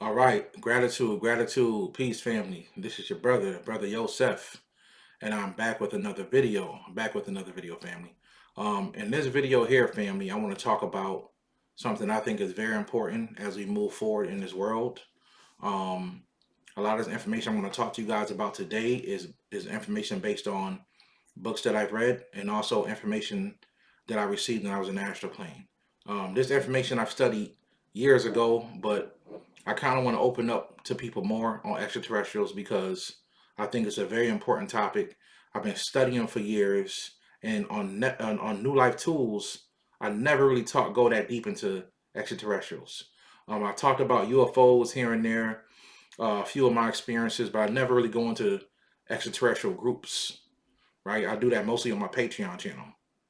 All right, gratitude, peace, family. This is your brother Yosef, and I'm back with another video. Family. In this video here, family, I want to talk about something I think is very important as we move forward in this world. Um, a lot of this information I'm going to talk to you guys about today is information based on books that I've read and also information that I received when I was in the astral plane. This information I've studied years ago, but I kind of want to open up to people more on extraterrestrials because I think it's a very important topic. I've been studying for years, and on New Life Tools, I never really go that deep into extraterrestrials. I talked about UFOs here and there, a few of my experiences, but I never really go into extraterrestrial groups. Right, I do that mostly on my Patreon channel.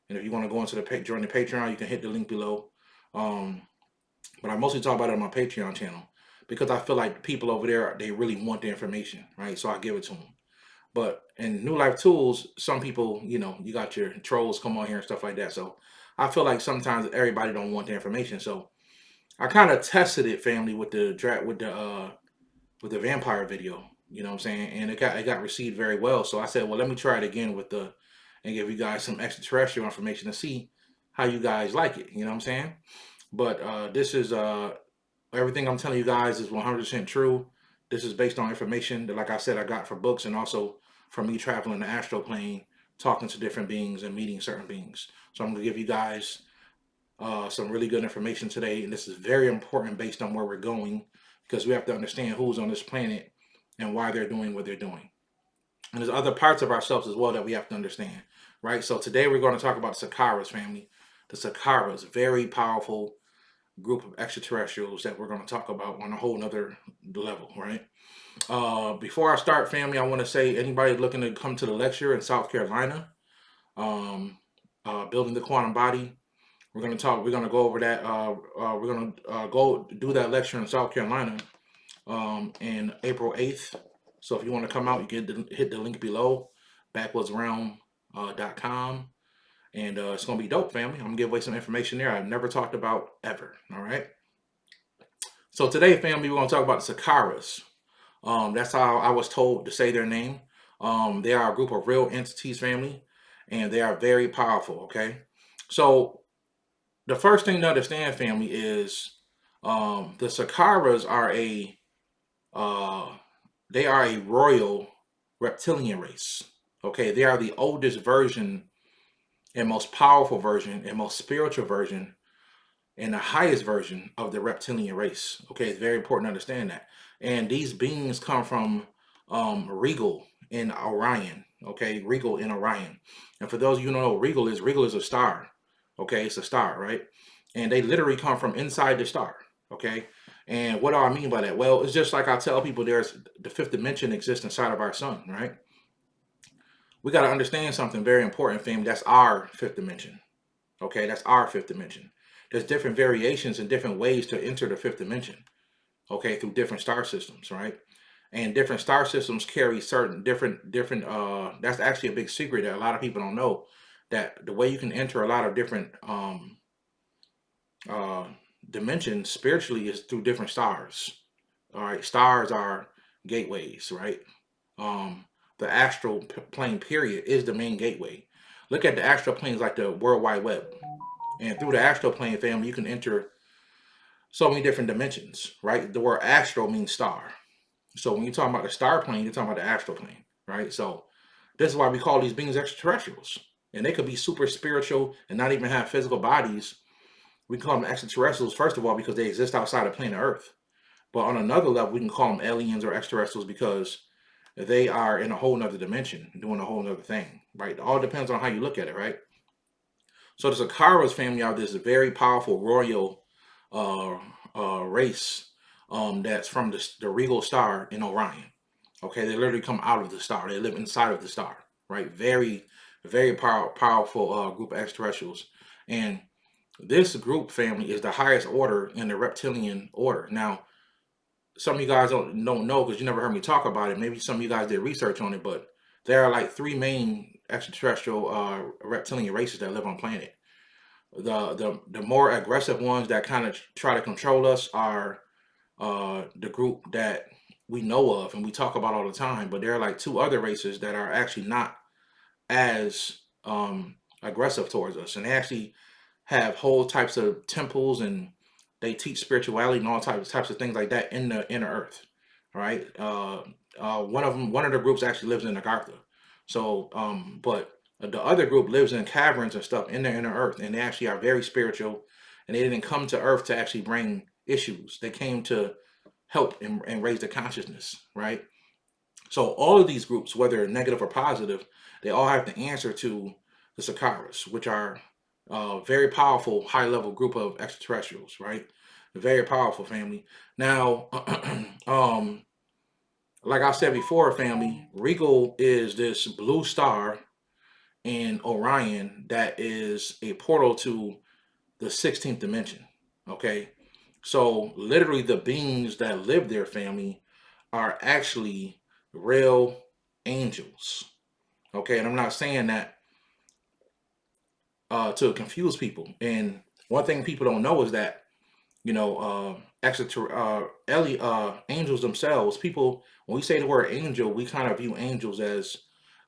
And if you want to go into join the Patreon, you can hit the link below. Um, but I mostly talk about it on my Patreon channel because I feel like people over there, they really want the information, right? So I give it to them. But in New Life Tools, some people, you got your trolls come on here and stuff like that. So I feel like sometimes everybody don't want the information. So I kind of tested it, family, with the vampire video. You know what I'm saying? And it got received very well. So I said, well, let me try it again and give you guys some extraterrestrial information to see how you guys like it. You know what I'm saying? But this is everything I'm telling you guys is 100% true. This is based on information that, like I said, I got from books and also from me traveling the astral plane, talking to different beings and meeting certain beings. So I'm going to give you guys some really good information today. And this is very important based on where we're going because we have to understand who's on this planet and why they're doing what they're doing. And there's other parts of ourselves as well that we have to understand, right? So today we're going to talk about the Ciakars family. The Ciakars, very powerful group of extraterrestrials that we're going to talk about on a whole nother level, right? Before I start, family, I want to say anybody looking to come to the lecture in South Carolina, building the quantum body, we're going to go over that. We're going to go do that lecture in South Carolina in April 8th. So if you want to come out, you can hit the link below, backwardsrealm.com. And it's going to be dope, family. I'm going to give away some information there I've never talked about ever. All right. So today, family, we're going to talk about the Ciakars. That's how I was told to say their name. They are a group of real entities, family, and they are very powerful. Okay. So the first thing to understand, family, is the Ciakars are they are a royal reptilian race. Okay. They are the oldest version and most powerful version and most spiritual version and the highest version of the reptilian race. Okay, it's very important to understand that. And these beings come from Regal in Orion. Okay, Regal in Orion. And for those of you who don't know what Regal is a star. Okay, it's a star, right? And they literally come from inside the star. Okay, and what do I mean by that? Well, it's just like I tell people, there's the fifth dimension exists inside of our sun, right? We got to understand something very important, family. That's our fifth dimension. Okay, that's our fifth dimension. There's different variations and different ways to enter the fifth dimension. Okay, through different star systems, right? And different star systems carry certain different. That's actually a big secret that a lot of people don't know. That the way you can enter a lot of different uh, dimensions spiritually is through different stars. All right, stars are gateways, right? The astral plane period is the main gateway. Look at the astral planes like the World Wide Web. And through the astral plane, family, you can enter so many different dimensions, right? The word astral means star. So when you're talking about the star plane, you're talking about the astral plane, right? So this is why we call these beings extraterrestrials. And they could be super spiritual and not even have physical bodies. We call them extraterrestrials, first of all, because they exist outside of planet Earth. But on another level, we can call them aliens or extraterrestrials because they are in a whole nother dimension, doing a whole nother thing, right? It all depends on how you look at it, right? So the Ciakars family are this very powerful royal race that's from the Regal star in Orion. Okay, they literally come out of the star. They live inside of the star, right? Very, very powerful group of extraterrestrials. And this group family is the highest order in the reptilian order. Now, some of you guys don't know because you never heard me talk about it. Maybe some of you guys did research on it, but there are like three main extraterrestrial reptilian races that live on planet. The more aggressive ones that kind of try to control us are the group that we know of and we talk about all the time. But there are like two other races that are actually not as aggressive towards us, and they actually have whole types of temples, and they teach spirituality and all types of things like that in the inner earth. Right? One of the groups actually lives in Agartha. So, but the other group lives in caverns and stuff in the inner earth, and they actually are very spiritual, and they didn't come to earth to actually bring issues. They came to help and raise the consciousness, right? So all of these groups, whether negative or positive, they all have to answer to the Ciakars, which are a very powerful, high-level group of extraterrestrials, right? Very powerful family. Now, like I said before, family, Regal is this blue star in Orion that is a portal to the 16th dimension. Okay. So literally the beings that live there, family, are actually real angels. Okay. And I'm not saying that to confuse people. And one thing people don't know is that, you know, angels themselves, people, when we say the word angel, we kind of view angels as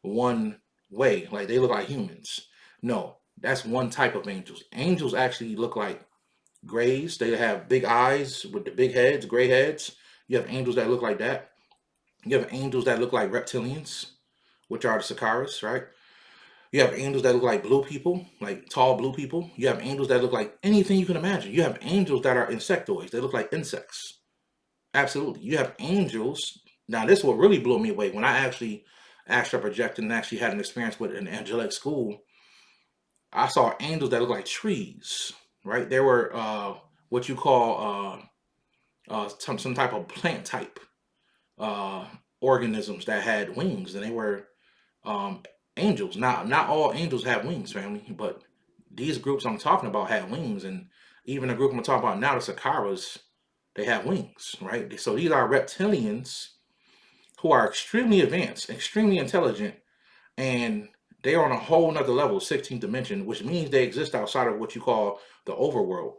one way, like they look like humans. No, that's one type of angels. Angels actually look like grays. They have big eyes with the big heads, gray heads. You have angels that look like that. You have angels that look like reptilians, which are the Ciakars, right? You have angels that look like blue people, like tall blue people. You have angels that look like anything you can imagine. You have angels that are insectoids. They look like insects. Absolutely. You have angels. Now, this what really blew me away when I actually astral projected and actually had an experience with an angelic school. I saw angels that look like trees, right? They were what you call some type of plant type uh, organisms that had wings, and they were um, angels. Now, not all angels have wings, family, but these groups I'm talking about had wings, and even the group I'm talking about now, the Ciakars, they have wings, right? So these are reptilians who are extremely advanced, extremely intelligent, and they are on a whole nother level, 16th dimension, which means they exist outside of what you call the overworld.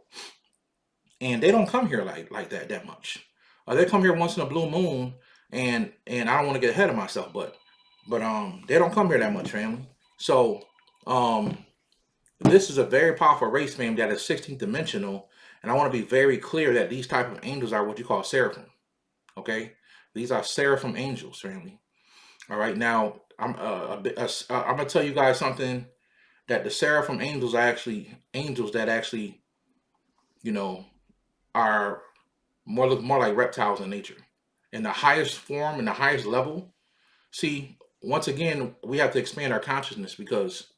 And they don't come here like that much. They come here once in a blue moon, and I don't want to get ahead of myself, but they don't come here that much, family. So um this is a very powerful race, family, that is 16th dimensional, and I want to be very clear that these type of angels are what you call seraphim. Okay, these are seraphim angels, family. All right, now I'm gonna tell you guys something, that the seraphim angels are actually angels that actually, you know, are look more like reptiles in nature. In the highest form, in the highest level. See, once again, we have to expand our consciousness, because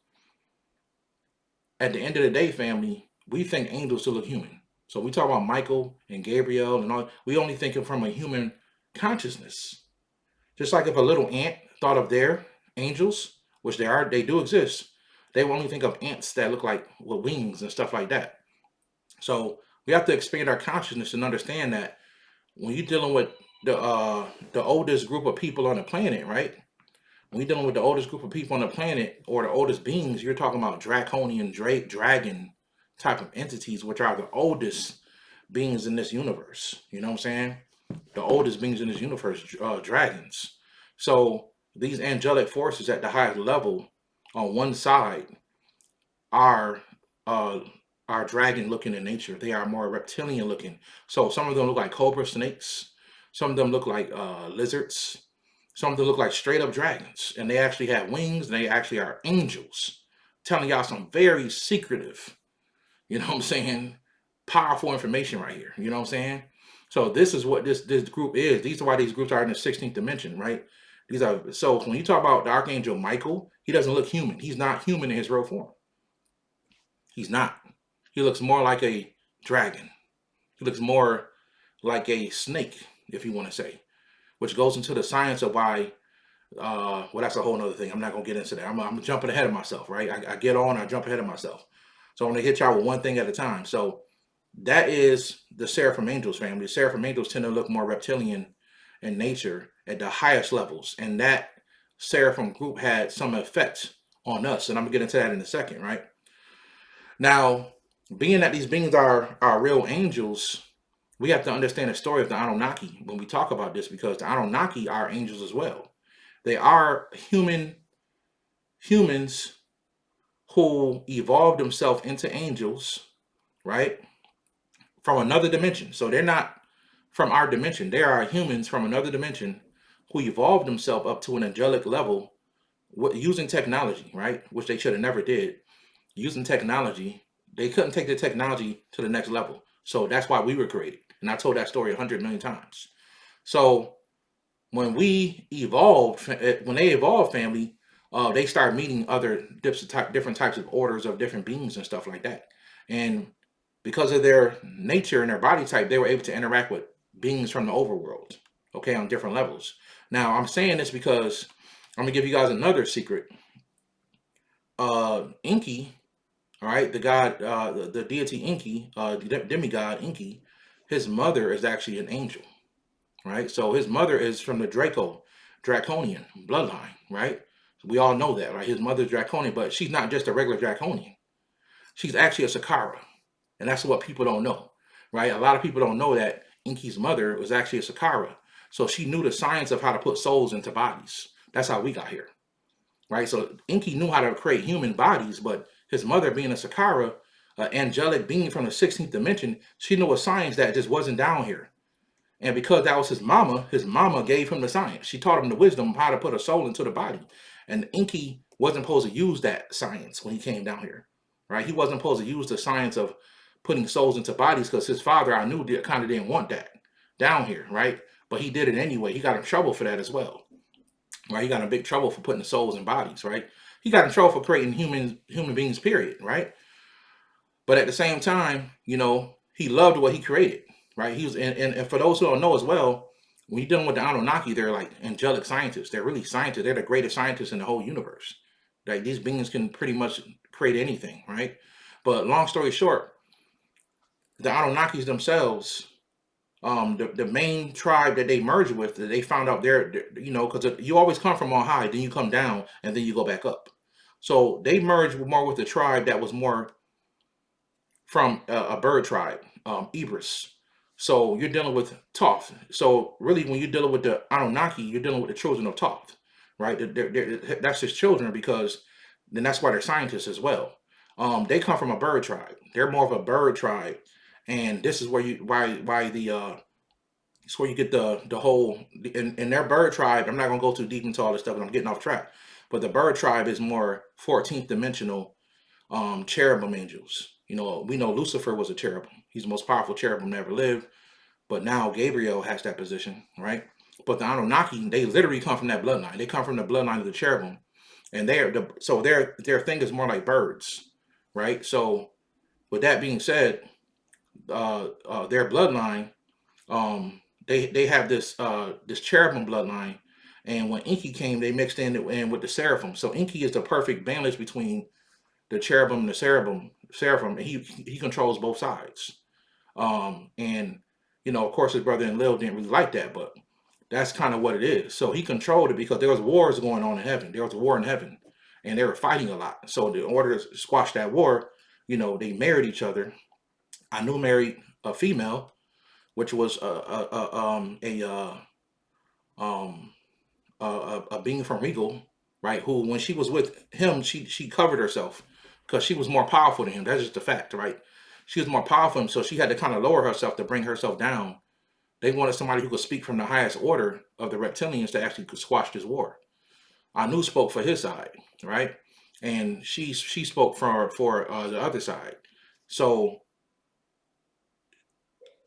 at the end of the day, family, we think angels still look human. So we talk about Michael and Gabriel and all, we only think of from a human consciousness. Just like if a little ant thought of their angels, which they do exist, they will only think of ants that look like with wings and stuff like that. So we have to expand our consciousness and understand that when you're dealing with the oldest group of people on the planet, right? When you're dealing with the oldest group of people on the planet, or the oldest beings, you're talking about draconian dragon type of entities, which are the oldest beings in this universe. You know what I'm saying? The oldest beings in this universe, dragons. So these angelic forces at the highest level, on one side, are uh, are dragon looking in nature. They are more reptilian looking. So some of them look like cobra snakes. Some of them look like lizards. Some of them look like straight up dragons. And they actually have wings, and they actually are angels. Telling y'all some very secretive, you know what I'm saying, powerful information right here. You know what I'm saying? So this is what this group is. These are why these groups are in the 16th dimension, right? These are, so when you talk about the Archangel Michael, he doesn't look human. He's not human in his real form. He's not. He looks more like a dragon. He looks more like a snake, if you want to say, which goes into the science of why. Well, that's a whole nother thing. I'm not gonna get into that. I'm jumping ahead of myself, right? I get on, I jump ahead of myself. So I'm gonna hit y'all with one thing at a time. So that is the seraphim angels, family. The seraphim angels tend to look more reptilian in nature at the highest levels, and that seraphim group had some effect on us, and I'm gonna get into that in a second, right? Now, being that these beings are real angels, we have to understand the story of the Anunnaki when we talk about this, because the Anunnaki are angels as well. They are humans who evolved themselves into angels, right? From another dimension. So they're not from our dimension. They are humans from another dimension who evolved themselves up to an angelic level using technology, right? Which they should have never did. Using technology, they couldn't take the technology to the next level. So that's why we were created. And I told that story 100 million times. So when we evolved, when they evolved, family, they start meeting other different types of orders of different beings and stuff like that. And because of their nature and their body type, they were able to interact with beings from the overworld, okay, on different levels. Now, I'm saying this because I'm gonna give you guys another secret. Inky, all right, the god, the deity Inky, the demigod Inky, his mother is actually an angel, right? So his mother is from the Draconian bloodline, right? We all know that, right? His mother's Draconian, but she's not just a regular Draconian. She's actually a Ciakars, and that's what people don't know, right? A lot of people don't know that Inky's mother was actually a Ciakars, so she knew the science of how to put souls into bodies. That's how we got here, right? So Inky knew how to create human bodies, but his mother, being a Ciakars, an angelic being from the 16th dimension, she knew a science that just wasn't down here. And because that was his mama gave him the science. She taught him the wisdom of how to put a soul into the body. And Inky wasn't supposed to use that science when he came down here, right? He wasn't supposed to use the science of putting souls into bodies, because his father, I knew, kind of didn't want that down here, right? But he did it anyway. He got in trouble for that as well, right? He got in big trouble for putting souls in bodies, right? He got in trouble for creating human beings, period, right? But at the same time, he loved what he created, right? He was, and for those who don't know as well, when you're dealing with the Anunnaki, they're like angelic scientists. They're really scientists. They're the greatest scientists in the whole universe. Like, these beings can pretty much create anything, right? But long story short, the Anunnakis themselves, the main tribe that they merged with, that they found out because you always come from on high, then you come down, and then you go back up. So they merged more with the tribe that was more from a bird tribe, Ibris. So you're dealing with Thoth. So really, when you're dealing with the Anunnaki, you're dealing with the children of Thoth, right? That's his children, because then that's why they're scientists as well. They come from a bird tribe. They're more of a bird tribe, and this is where it's where you get the whole in their bird tribe. I'm not gonna go too deep into all this stuff, and I'm getting off track. But the bird tribe is more 14th dimensional cherubim angels. We know Lucifer was a cherubim. He's the most powerful cherubim that ever lived. But now Gabriel has that position, right? But the Anunnaki, they literally come from that bloodline. They come from the bloodline of the cherubim, and so their thing is more like birds, right? So with that being said, their bloodline, they have this cherubim bloodline, and when Inky came, they mixed in with the seraphim. So Inky is the perfect balance between the cherubim and the seraphim, and he controls both sides. And of course, his brother Enlil didn't really like that, but that's kind of what it is. So he controlled it because there was wars going on in heaven. There was a war in heaven, and they were fighting a lot. So in order to squash that war, they married each other. Anu married a female, which was a being from Regal, right? Who, when she was with him, she covered herself because she was more powerful than him. That's just a fact, right? She was more powerful, so she had to kind of lower herself to bring herself down. They wanted somebody who could speak from the highest order of the reptilians to actually squash this war. Anu spoke for his side, right? And she spoke for the other side. So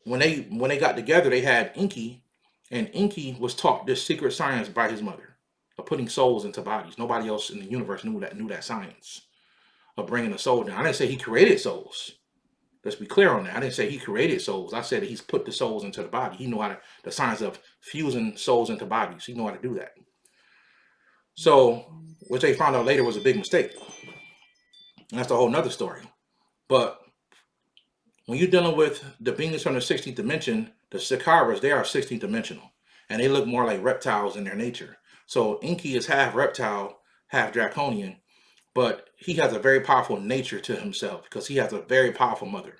when they got together, they had Inky, and Inky was taught this secret science by his mother of putting souls into bodies. Nobody else in the universe knew that science of bringing a soul down. I didn't say he created souls. Let's be clear on that. I didn't say he created souls. I said he's put the souls into the body. He knew the science of fusing souls into bodies. He knew how to do that. So, which they found out later was a big mistake. And that's a whole nother story. But when you're dealing with the beings from the 16th dimension, the Ciakars, they are 16th dimensional. And they look more like reptiles in their nature. So Inky is half reptile, half draconian, but he has a very powerful nature to himself because he has a very powerful mother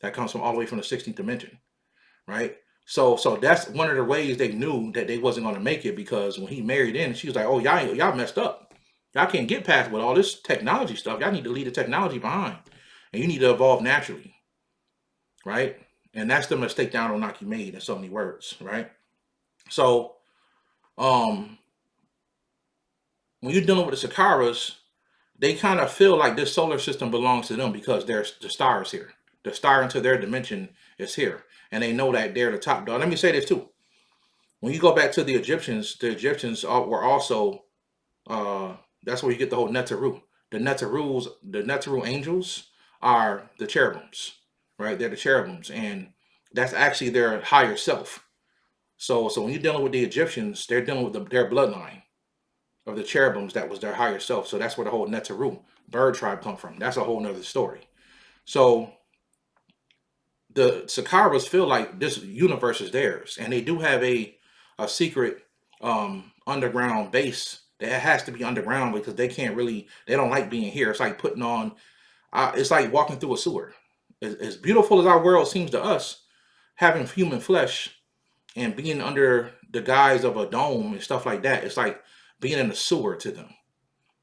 that comes from all the way from the 16th dimension, right? So that's one of the ways they knew that they wasn't going to make it, because when he married in, she was like, "Oh, y'all messed up. Y'all can't get past with all this technology stuff. Y'all need to leave the technology behind, and you need to evolve naturally, right?" And that's the mistake that Anunnaki made in so many words, right? So um, when you're dealing with the Ciakars, they kind of feel like this solar system belongs to them because there's the stars here. The star into their dimension is here, and they know that they're the top dog. Let me say this too: when you go back to the Egyptians were also that's where you get the whole Netaru. The Netaru angels are the cherubims, right? They're the cherubims, and that's actually their higher self. So when you're dealing with the Egyptians, they're dealing with their bloodline of the cherubims that was their higher self. So that's where the whole Netaru bird tribe come from. That's a whole nother story. So the Ciakars feel like this universe is theirs, and they do have a secret underground base that has to be underground because they don't like being here. It's like putting on it's like walking through a sewer. As beautiful as our world seems to us, having human flesh and being under the guise of a dome and stuff like that, it's like being in a sewer to them,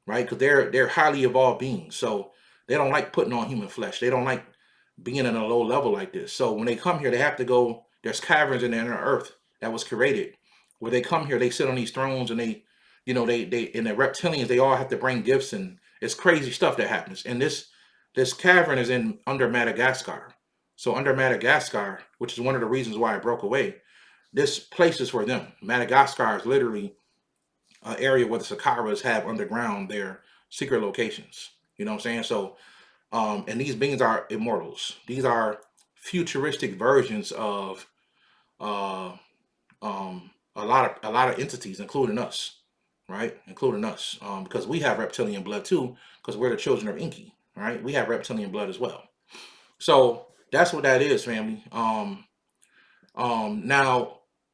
right? Because they're highly evolved beings, so they don't like putting on human flesh. They don't like being in a low level like this. So when they come here, they have to go. There's caverns in the inner earth that was created. Where they come here, they sit on these thrones, and they and the reptilians, they all have to bring gifts, and it's crazy stuff that happens. And this cavern is in under Madagascar. So under Madagascar, which is one of the reasons why I broke away, this place is for them. Madagascar is literally an area where the Ciakars have underground their secret locations. You know what I'm saying? So and these beings are immortals. These are futuristic versions of uh, a lot of entities, including us, right? Including us, because we have reptilian blood too, because we're the children of Inky, right? We have reptilian blood as well. So that's what that is, family. Now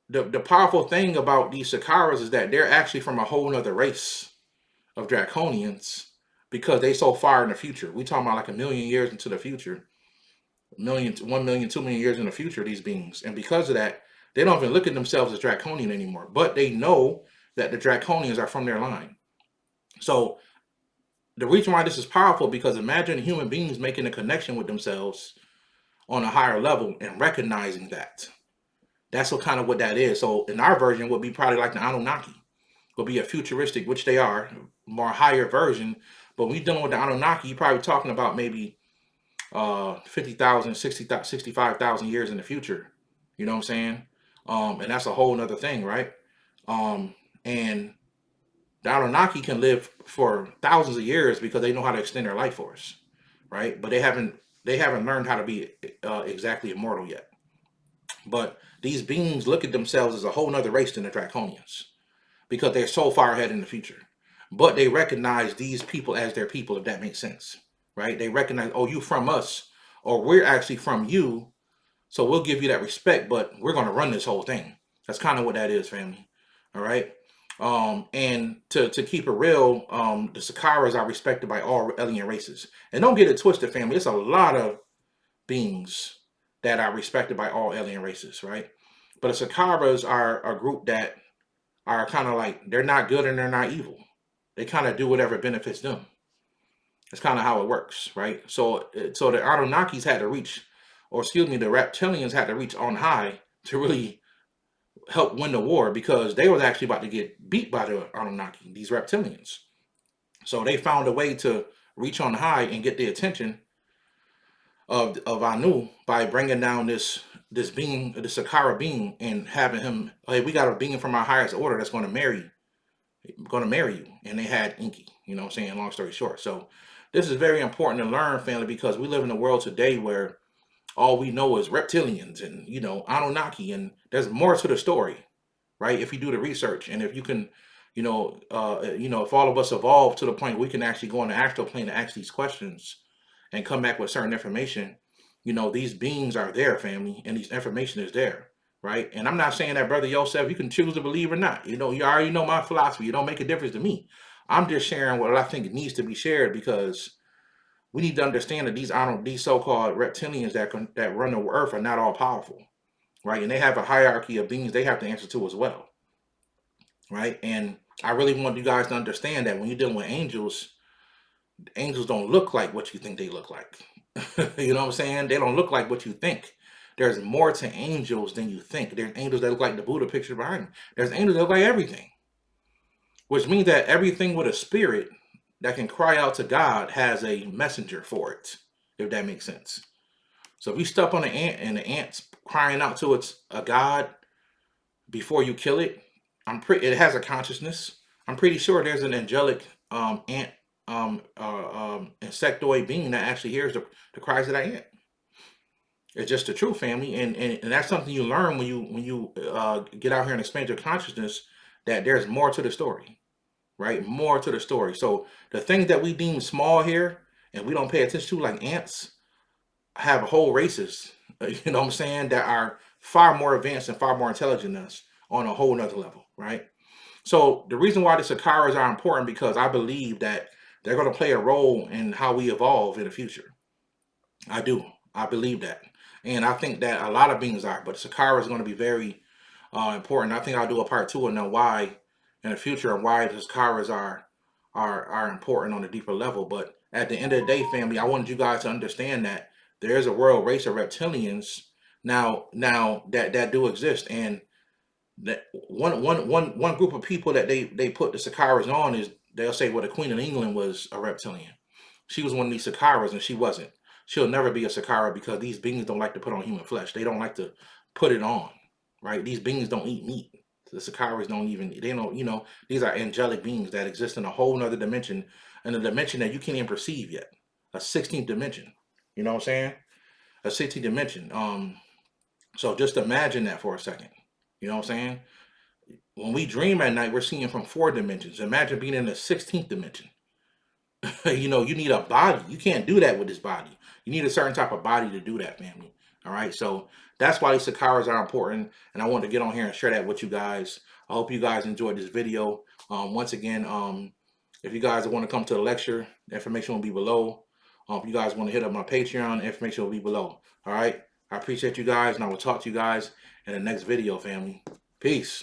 the powerful thing about these Ciakars is that they're actually from a whole nother race of draconians because they so far in the future. We talking about like a million years into the future, million, 1 million, 2 million years in the future, these beings. And because of that, they don't even look at themselves as draconian anymore, but they know that the draconians are from their line. So the reason why this is powerful, because imagine human beings making a connection with themselves on a higher level and recognizing that. That's what kind of what that is. So in our version would be probably like the Anunnaki, will be a futuristic, which they are, more higher version. But when you're dealing with the Anunnaki, you're probably talking about maybe 50,000, 65,000 years in the future. You know what I'm saying? And that's a whole nother thing, right? And the Anunnaki can live for thousands of years because they know how to extend their life force, right? But they haven't learned how to be exactly immortal yet. But these beings look at themselves as a whole nother race than the Draconians because they're so far ahead in the future. But they recognize these people as their people, if that makes sense, right? They recognize, oh, you from us, or we're actually from you, so we'll give you that respect, but we're going to run this whole thing. That's kind of what that is, family. All right. And to keep it real, the Ciakars are respected by all alien races. And don't get it twisted, family. It's a lot of beings that are respected by all alien races, right? But the Ciakars are a group that are kind of like, they're not good and they're not evil. They kind of do whatever benefits them. That's kind of how it works, right? So the Anunnakis had to reach, or excuse me, the reptilians had to reach on high to really help win the war because they was actually about to get beat by the Anunnaki, these reptilians. So they found a way to reach on high and get the attention of Anu by bringing down this being, this Ciakar being, and having him, hey, we got a being from our highest order that's going to marry you. And they had Inky, you know what I'm saying? Long story short. So this is very important to learn, family, because we live in a world today where all we know is reptilians and, Anunnaki, and there's more to the story, right? If you do the research, and if you can, if all of us evolve to the point we can actually go on the astral plane and ask these questions and come back with certain information, these beings are there, family, and these information is there, right? And I'm not saying that, Brother Yosef, you can choose to believe or not. You already know my philosophy. It don't make a difference to me. I'm just sharing what I think needs to be shared, because we need to understand that these so-called reptilians that run the earth are not all powerful, right? And they have a hierarchy of beings they have to answer to as well, right? And I really want you guys to understand that when you're dealing with angels, angels don't look like what you think they look like. You know what I'm saying? They don't look like what you think. There's more to angels than you think. There's angels that look like the Buddha picture behind me. There's angels that look like everything, which means that everything with a spirit that can cry out to God has a messenger for it, if that makes sense. So if you step on an ant and the ant's crying out to its a God before you kill it, it has a consciousness. I'm pretty sure there's an angelic ant insectoid being that actually hears the cries of that ant. It's just the truth, family, and that's something you learn when you get out here and expand your consciousness, that there's more to the story, right? More to the story. So the things that we deem small here and we don't pay attention to, like ants, have whole races, you know what I'm saying, that are far more advanced and far more intelligent than us on a whole nother level, right? So the reason why the Ciakars are important, because I believe that they're going to play a role in how we evolve in the future. I do. I believe that. And I think that a lot of beings are, but Ciakars is going to be very important. I think I'll do a part two on why in the future, and why the Ciakars are important on a deeper level. But at the end of the day, family, I wanted you guys to understand that there is a world race of reptilians now that do exist. And that one group of people that they put the Ciakars on is, they'll say, well, the Queen of England was a reptilian. She was one of these Ciakars, and she wasn't. She'll never be a Ciakara, because these beings don't like to put on human flesh. They don't like to put it on, right? These beings don't eat meat. The Ciakars don't even, they don't, these are angelic beings that exist in a whole nother dimension, in a dimension that you can't even perceive yet. A 16th dimension. You know what I'm saying? A 16th dimension. So just imagine that for a second. You know what I'm saying? When we dream at night, we're seeing from 4 dimensions. Imagine being in the 16th dimension. You need a body. You can't do that with this body. You need a certain type of body to do that, family. All right. So that's why these Ciakars are important. And I want to get on here and share that with you guys. I hope you guys enjoyed this video. Once again, if you guys want to come to the lecture, the information will be below. If you guys want to hit up my Patreon, the information will be below. All right. I appreciate you guys, and I will talk to you guys in the next video, family. Peace.